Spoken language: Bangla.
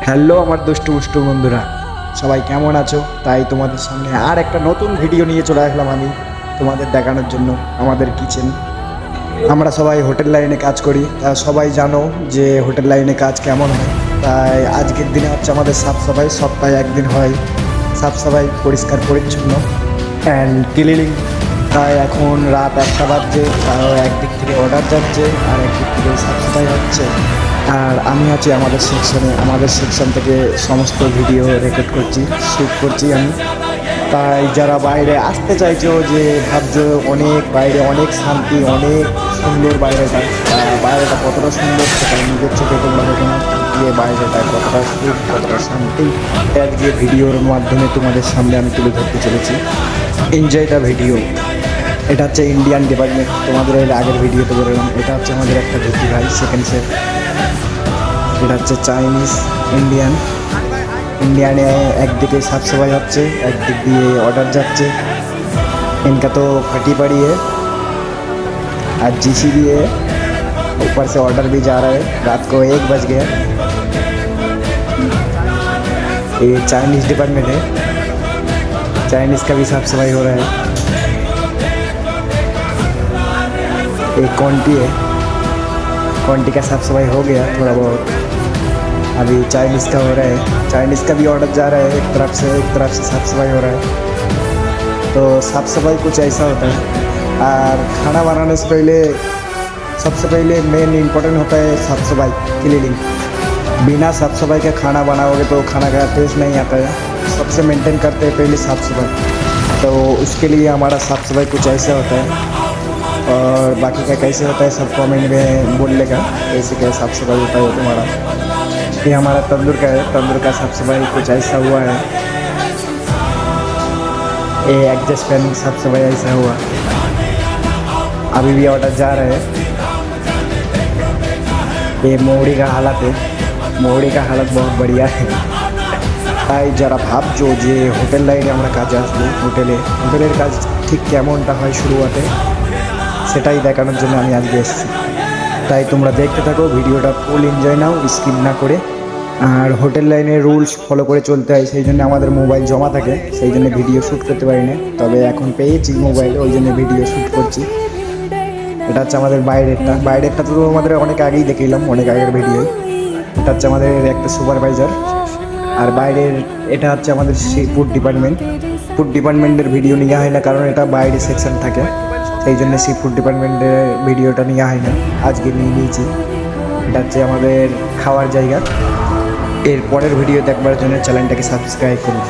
হ্যালো আমার দুষ্টু দুষ্টু বন্ধুরা, সবাই কেমন আছো? তাই তোমাদের সামনে আর একটা নতুন ভিডিও নিয়ে চলে আসলাম আমি তোমাদের দেখানোর জন্য আমাদের কিচেন। আমরা সবাই হোটেল লাইনে কাজ করি, তা সবাই জানো যে হোটেল লাইনে কাজ কেমন হয়। তাই আজকের দিনে হচ্ছে আমাদের সাফ সাফাই, সপ্তাহে একদিন হয় সাফ সাফাই, পরিষ্কার পরিচ্ছন্ন অ্যান্ড ক্লিনিং। তাই এখন রাত 1টা বাজছে, তাও একদিক থেকে অর্ডার যাচ্ছে আর একদিক থেকে সাফ সাফাই হচ্ছে। আর আমি আছি আমাদের সেকশন থেকে সমস্ত ভিডিও রেকর্ড করছি, শ্যুট করছি আমি। তাই যারা বাইরে আসতে চাইছো, যে ভাবছো অনেক বাইরে অনেক শান্তি, অনেক সুন্দর বাইরেটা, বাইরেটা কতটা সুন্দর সেটা নিজের চোখে তোমরা দেখো না, যে বাইরেটা কতটা সুখ, কতটা শান্তি, আজকে ভিডিওর মাধ্যমে তোমাদের সামনে আমি তুলে ধরতে চলেছি। Enjoy the video. এটা হচ্ছে ইন্ডিয়ান ডিপার্টমেন্ট, তোমাদের এর আগের ভিডিওতে বললাম। এটা হচ্ছে আমাদের একটা ধুতি ভাই, সেকেন্ড শেফ। এটা হচ্ছে চাইনিজ इंडियने একদিকে साफ सफाई হচ্ছে, একদিক দিয়ে ऑर्डर যাচ্ছে। इनका तो फटी पड़ी है, आज जीसी भी है, ऊपर से ऑर्डर भी जा रहा है। रात को 1 बज गया। ये चाइनीज़ डिपार्टमेंट है, चाइनीज़ का भी साफ सफाई हो रहा है। एक क्वांटी है, क्वांटी का साफ सफाई हो गया थोड़ा बहुत। अभी चाइनीज़ का हो रहा है, चाइनीज़ का भी ऑर्डर जा रहा है। एक तरफ से साफ़ सफाई हो रहा है। तो साफ़ सफाई कुछ ऐसा होता है। और खाना बनाने से पहले सबसे पहले मेन इम्पोर्टेंट होता है साफ़ सफाई, क्लीनिंग। बिना साफ़ सफाई के खाना बनाओगे तो खाना का टेस्ट नहीं आता है। सबसे मेंटेन करते हैं पहले साफ़ सफाई, तो उसके लिए हमारा साफ़ सफाई कुछ ऐसा होता है। और बाकी का कैसे होता है सब कमेंट में बोल लेगा, कैसे क्या साफ़ सफाई होता है तुम्हारा। ये हमारा तंदूर का है, तंदूर का साफ सफाई कुछ ऐसा हुआ है। ये एडजस्ट फैन साफ सफाई ऐसा हुआ। अभी भी ऑर्डर जा रहे हैं। ये मोहड़ी का हालत है, मोहड़ी का हालत बहुत बढ़िया है। তাই যারা ভাবছো যে হোটেল লাইনে আমরা কাজে আসবো, হোটেলের কাজ ঠিক কেমনটা হয় শুরুতে, সেটাই দেখানোর জন্য আমি আজকে এসেছি। তাই তোমরা দেখতে থাকো ভিডিওটা, ফুল এনজয় নাও, স্কিপ না করে। আর হোটেল লাইনের রুলস ফলো করে চলতে হয়, সেই জন্য আমাদের মোবাইল জমা থাকে, সেই জন্য ভিডিও শ্যুট করতে পারি না। তবে এখন পেয়েছি মোবাইল, ওই জন্য ভিডিও শ্যুট করছি। এটা হচ্ছে আমাদের বাইরেরটা তো আমাদের অনেক আগেই দেখিলাম, অনেক আগের ভিডিও। এটা হচ্ছে আমাদের একটা সুপারভাইজার। আর বাইরের এটা হচ্ছে আমাদের ফুড ডিপার্টমেন্টের ভিডিও নেওয়া হয় না, কারণ এটা বাইরে সেকশন থাকে, সেই জন্য ফুড ডিপার্টমেন্টের ভিডিওটা নেওয়া হয় না। আজকে নিয়ে নিয়েছি। এটা হচ্ছে আমাদের খাওয়ার জায়গা। এর পরের ভিডিও দেখবার জন্য চ্যানেলটাকে সাবস্ক্রাইব করুন।